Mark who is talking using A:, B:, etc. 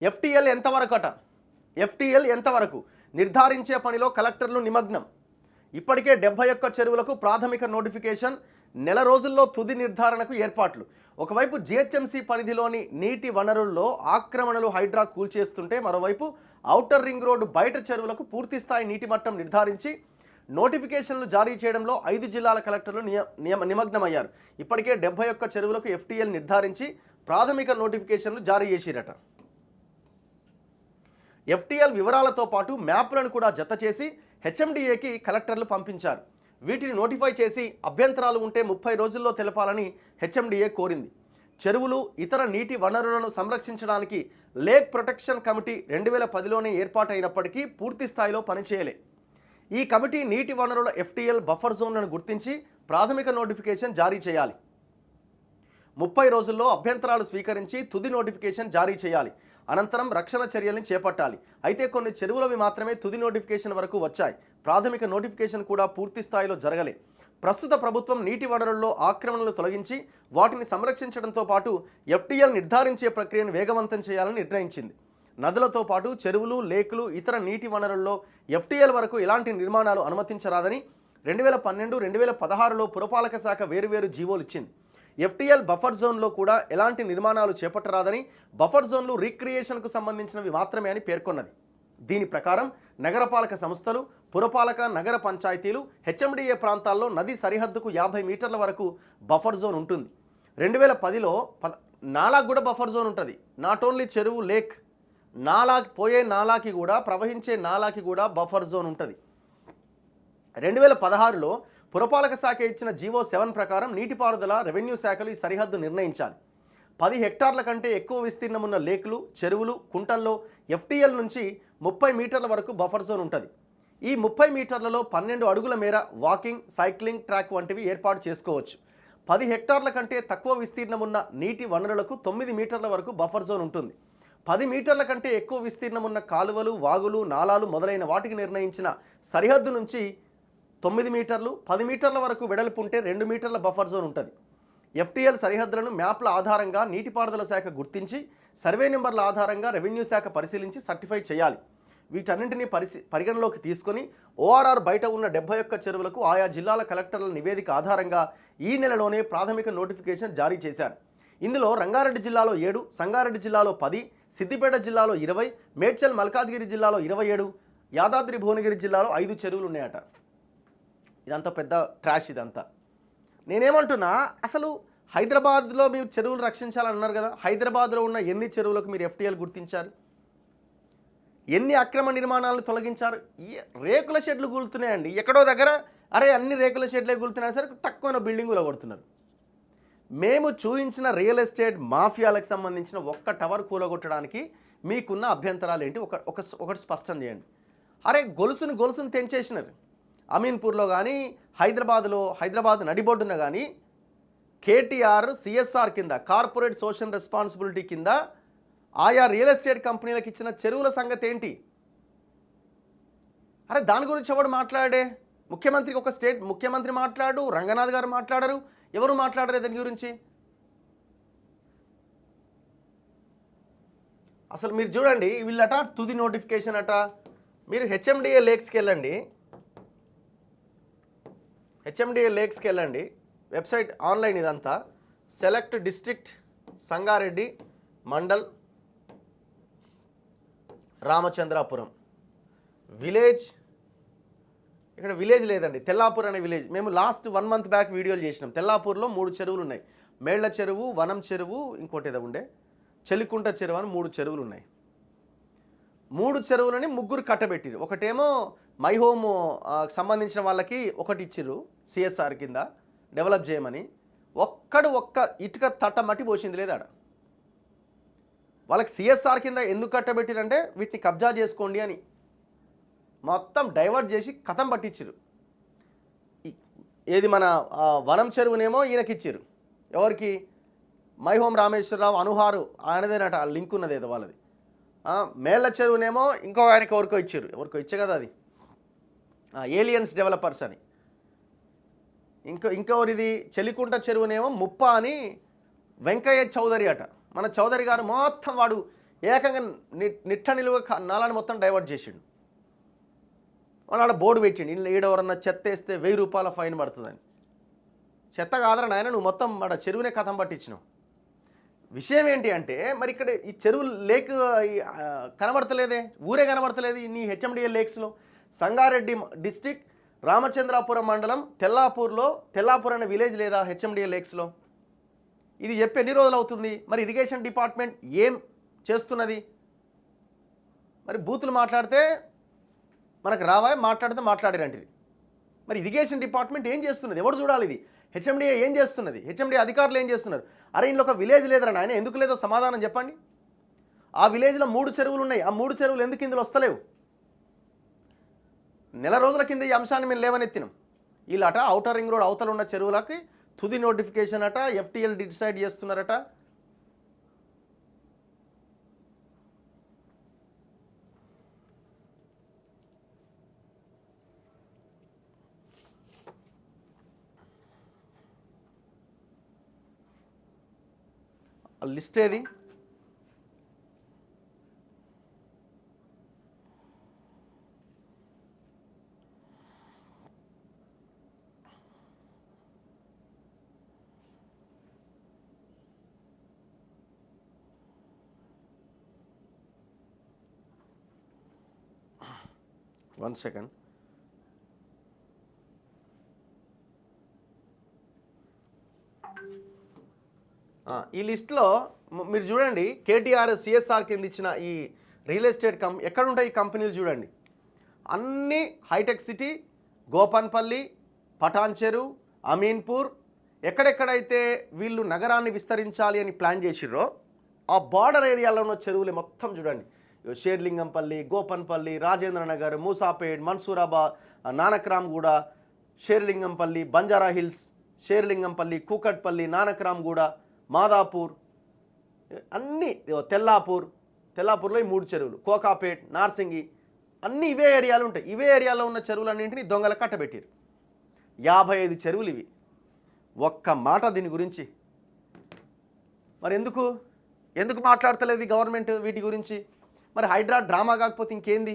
A: FTL ఎంతవరకు అట? FTL ఎంతవరకు నిర్ధారించే పనిలో కలెక్టర్లు నిమగ్నం. ఇప్పటికే 71 చెరువులకు ప్రాథమిక నోటిఫికేషన్, నెల రోజుల్లో తుది నిర్ధారణకు ఏర్పాట్లు. ఒకవైపు జిహెచ్ఎంసీ పరిధిలోని నీటి వనరుల్లో ఆక్రమణలు హైడ్రా కూల్చేస్తుంటే, మరోవైపు ఔటర్ రింగ్ రోడ్డు బయట చెరువులకు పూర్తిస్థాయి నీటి మట్టం నిర్ధారించి నోటిఫికేషన్లు జారీ చేయడంలో 5 జిల్లాల కలెక్టర్లు నిమగ్నమయ్యారు. ఇప్పటికే 71 చెరువులకు ఎఫ్టీఎల్ నిర్ధారించి ప్రాథమిక నోటిఫికేషన్లు జారీ చేసిరట. ఎఫ్టీఎల్ వివరాలతో పాటు మ్యాప్లను కూడా జత చేసి హెచ్ఎండిఏకి కలెక్టర్లు పంపించారు. వీటిని నోటిఫై చేసి అభ్యంతరాలు ఉంటే 30 రోజుల్లో తెలపాలని హెచ్ఎండిఏ కోరింది. చెరువులు, ఇతర నీటి వనరులను సంరక్షించడానికి లేక్ ప్రొటెక్షన్ కమిటీ 2010లోనే ఏర్పాటైనప్పటికీ పూర్తి స్థాయిలో పనిచేయలే. ఈ కమిటీ నీటి వనరుల ఎఫ్టీఎల్ బఫర్ జోన్లను గుర్తించి ప్రాథమిక నోటిఫికేషన్ జారీ చేయాలి. 30 రోజుల్లో అభ్యంతరాలు స్వీకరించి తుది నోటిఫికేషన్ జారీ చేయాలి. అనంతరం రక్షణ చర్యల్ని చేపట్టాలి. అయితే కొన్ని చెరువులవి మాత్రమే తుది నోటిఫికేషన్ వరకు వచ్చాయి. ప్రాథమిక నోటిఫికేషన్ కూడా పూర్తి స్థాయిలో జరగలే. ప్రస్తుత ప్రభుత్వం నీటి వనరుల్లో ఆక్రమణలు తొలగించి వాటిని సంరక్షించడంతో పాటు ఎఫ్టీఎల్ నిర్ధారించే ప్రక్రియను వేగవంతం చేయాలని నిర్ణయించింది. నదులతో పాటు చెరువులు, లేకులు, ఇతర నీటి వనరుల్లో ఎఫ్టీఎల్ వరకు ఎలాంటి నిర్మాణాలు అనుమతించరాదని 2012, 2016లో పురపాలక శాఖ వేరువేరు జీవోలు ఇచ్చింది. ఎఫ్టీఎల్ బఫర్ జోన్లో కూడా ఎలాంటి నిర్మాణాలు చేపట్టరాదని, బఫర్ జోన్లు రీక్రియేషన్కు సంబంధించినవి మాత్రమే అని పేర్కొన్నది. దీని ప్రకారం నగరపాలక సంస్థలు, పురపాలక, నగర పంచాయతీలు, హెచ్ఎండిఏ ప్రాంతాల్లో నది సరిహద్దుకు 50 మీటర్ల వరకు బఫర్ జోన్ ఉంటుంది. 2010లో నాలాకు కూడా బఫర్ జోన్ ఉంటుంది. నాట్ ఓన్లీ చెరువు, లేక్, నాలాకి పోయే నాలాకి కూడా, ప్రవహించే నాలాకి కూడా బఫర్ జోన్ ఉంటుంది. 2016లో పురపాలక శాఖ ఇచ్చిన జీవో 7 ప్రకారం నీటిపారుదల, రెవెన్యూ శాఖలు ఈ సరిహద్దు నిర్ణయించాలి. 10 హెక్టార్ల కంటే ఎక్కువ విస్తీర్ణం ఉన్న లేకులు, చెరువులు, కుంటల్లో ఎఫ్టీఎల్ నుంచి 30 మీటర్ల వరకు బఫర్ జోన్ ఉంటుంది. ఈ 30 మీటర్లలో 12 అడుగుల మేర వాకింగ్, సైక్లింగ్ ట్రాక్ వంటివి ఏర్పాటు చేసుకోవచ్చు. 10 హెక్టార్ల కంటే తక్కువ విస్తీర్ణం ఉన్న నీటి వనరులకు 9 మీటర్ల వరకు బఫర్ జోన్ ఉంటుంది. 10 మీటర్ల కంటే ఎక్కువ విస్తీర్ణం ఉన్న కాలువలు, వాగులు, నాలాలు మొదలైన వాటికి నిర్ణయించిన సరిహద్దు నుంచి 9 మీటర్లు, 10 మీటర్ల వరకు వెడల్పు ఉంటే 2 మీటర్ల బఫర్ జోన్ ఉంటుంది. ఎఫ్టీఎల్ సరిహద్దులను మ్యాప్ల ఆధారంగా నీటిపారుదల శాఖ గుర్తించి, సర్వే నెంబర్ల ఆధారంగా రెవెన్యూ శాఖ పరిశీలించి సర్టిఫై చేయాలి. వీటన్నింటినీ పరిగణలోకి తీసుకొని ఓఆర్ఆర్ బయట ఉన్న 71 చెరువులకు ఆయా జిల్లాల కలెక్టర్ల నివేదిక ఆధారంగా ఈ నెలలోనే ప్రాథమిక నోటిఫికేషన్ జారీ చేశారు. ఇందులో రంగారెడ్డి జిల్లాలో 7, సంగారెడ్డి జిల్లాలో 10, సిద్దిపేట జిల్లాలో 20, మేడ్చల్ మల్కాజ్గిరి జిల్లాలో 27, యాదాద్రి భువనగిరి జిల్లాలో 5 చెరువులు ఉన్నాయట. ఇదంతా పెద్ద ట్రాష్ ఇదంతా. నేనేమంటున్నా, అసలు హైదరాబాద్లో మీరు చెరువులు రక్షించాలన్నారు కదా, హైదరాబాద్లో ఉన్న ఎన్ని చెరువులకు మీరు ఎఫ్టీఎల్ గుర్తించారు? ఎన్ని అక్రమ నిర్మాణాలను తొలగించారు? రేకుల షెడ్లు కూలుతున్నాయండి ఎక్కడో దగ్గర. అరే అన్ని రేకుల షెడ్లే కూలుతున్నాయి సరే తక్కువ బిల్డింగులో కొడుతున్నారు. మేము చూపించిన రియల్ ఎస్టేట్ మాఫియాలకు సంబంధించిన ఒక్క టవర్ కూలగొట్టడానికి మీకున్న అభ్యంతరాలు ఏంటి? ఒకటి స్పష్టం చేయండి. అరే గొలుసును తెంచేసినారు. అమీన్పూర్లో కానీ, హైదరాబాద్ నడిబొడ్డున కానీ కేటీఆర్ సిఎస్ఆర్ కింద, కార్పొరేట్ సోషల్ రెస్పాన్సిబిలిటీ కింద ఆయా రియల్ ఎస్టేట్ కంపెనీలకు ఇచ్చిన చెరువుల సంగతి ఏంటి? అరే దాని గురించి ఎవడు మాట్లాడే? ముఖ్యమంత్రికి ఒక ముఖ్యమంత్రి మాట్లాడు, రంగనాథ్ గారు మాట్లాడరు, ఎవరు మాట్లాడరు దాని గురించి. అసలు మీరు చూడండి, వీళ్ళట తుది నోటిఫికేషన్ అట. మీరు హెచ్ఎండిఏ లేక్స్కి వెళ్ళండి, వెబ్సైట్ ఆన్లైన్ ఇదంతా. Select district Sangareddy mandal Ramachandrapuram village. ఇక్కడ విలేజ్ లేదండి, తెల్లాపూర్ అనే విలేజ్. మేము లాస్ట్ 1 మంత్ బ్యాక్ వీడియోలు చేసినాం. తెల్లాపూర్లో 3 చెరువులు ఉన్నాయి. మేళ్ల చెరువు, వనం చెరువు, ఇంకోటి ఏదో ఉండే చెలికుంట చెరువు అని 3 చెరువులు ఉన్నాయి. 3 చెరువులని 3 కట్టబెట్టిరు. ఒకటేమో మై హోమ్ సంబంధించిన వాళ్ళకి ఒకటి ఇచ్చిర్రు సిఎస్ఆర్ కింద డెవలప్ చేయమని. ఒక్క ఇటుక తట్ట మట్టి పోసింది లేదు ఆడ. వాళ్ళకి సిఎస్ఆర్ కింద ఎందుకు కట్టబెట్టిరంటే వీటిని కబ్జా చేసుకోండి అని మొత్తం డైవర్ట్ చేసి కథం పట్టించారు. ఏది మన వనం చెరువునేమో ఈయనకిచ్చారు. ఎవరికి? మై హోమ్ రామేశ్వరరావు అనుహారు ఆయనదేనట, లింక్ ఉన్నది ఏదో వాళ్ళది. మేళ్ల చెరువునేమో ఇంకో ఆయనకి ఎవరికో ఇచ్చే కదా అది, ఏలియన్స్ డెవలపర్స్ అని. ఇంకెవరిది? చెలికుంట చెరువునేమో ముప్ప అని వెంకయ్య చౌదరి అట. మన చౌదరి గారు మొత్తం వాడు ఏకంగా నిట్ట నిలువ నాలాన్ని మొత్తం డైవర్ట్ చేసిండు. వాళ్ళు ఆడ బోర్డు పెట్టిండు, ఇంట్లో ఈడెవరన్నా చెత్త వేస్తే 1000 రూపాయల ఫైన్ పడుతుందని. చెత్త కాదరా నాయన, నువ్వు మొత్తం ఆడ చెరువునే కథం పట్టించినావు. విషయం ఏంటి అంటే మరి ఇక్కడ ఈ చెరువు లేక్ కనబడతలేదే, ఊరే కనబడతలేదు నీ హెచ్ఎండిఏ లేక్స్లో. సంగారెడ్డి డిస్టిక్ రామచంద్రాపురం మండలం తెల్లాపూర్ అనే విలేజ్ లేదా హెచ్ఎండిఏ లేక్స్లో? ఇది చెప్పి ఎన్ని రోజులు అవుతుంది? మరి ఇరిగేషన్ డిపార్ట్మెంట్ ఏం చేస్తున్నది? మరి బూతులు మాట్లాడితే మనకు రావా, మాట్లాడితే మాట్లాడేరంటిది. మరి ఇరిగేషన్ డిపార్ట్మెంట్ ఏం చేస్తున్నది? ఎవరు చూడాలి ఇది? హెచ్ఎండిఏ ఏం చేస్తున్నది? హెచ్ఎండిఏ అధికారులు ఏం చేస్తున్నారు? అరే ఇంట్లో ఒక విలేజ్ లేదరా నాయన, ఎందుకు లేదో సమాధానం చెప్పండి. ఆ విలేజ్లో 3 చెరువులు ఉన్నాయి, ఆ 3 చెరువులు ఎందుకు ఇందులో వస్తలేవు? నెల రోజుల కింద ఈ అంశాన్ని మేము లేవనెత్తినాం. వీళ్ళట ఔటర్ రింగ్ రోడ్ అవతల ఉన్న చెరువులకి తుది నోటిఫికేషన్ అట FTL డిసైడ్ చేస్తున్నారట. లిస్ట్ ఏది? One second. ఈ లిస్ట్లో మీరు చూడండి, KTR CSR కింద ఇచ్చిన ఈ రియల్ ఎస్టేట్ ఎక్కడుంటాయి ఈ కంపెనీలు చూడండి. అన్నీ హైటెక్ సిటీ, గోపన్పల్లి, పటాన్చెరు, అమీన్పూర్, ఎక్కడెక్కడైతే వీళ్ళు నగరాన్ని విస్తరించాలి అని ప్లాన్ చేసిర్రో ఆ బార్డర్ ఏరియాలో ఉన్న చెరువులే మొత్తం చూడండి. షేర్లింగంపల్లి, గోపన్పల్లి, రాజేంద్రనగర్, మూసాపేట్, మన్సూరాబాద్, నానక్రామ్గూడ, షేర్లింగంపల్లి, బంజారా హిల్స్, షేర్లింగంపల్లి, కూకట్పల్లి, నానక్రామ్గూడ, మాదాపూర్, అన్నీ తెల్లాపూర్లో ఈ 3 చెరువులు, కోకాపేట్, నార్సింగి, అన్నీ ఇవే ఏరియాలు ఉంటాయి. ఇవే ఏరియాలో ఉన్న చెరువులన్నింటినీ దొంగల కట్టబెట్టారు. 55 చెరువులు ఇవి. ఒక్క మాట దీని గురించి మరి ఎందుకు మాట్లాడతలేదు గవర్నమెంట్ వీటి గురించి? మరి హైడ్రా డ్రామా కాకపోతే ఇంకేంది?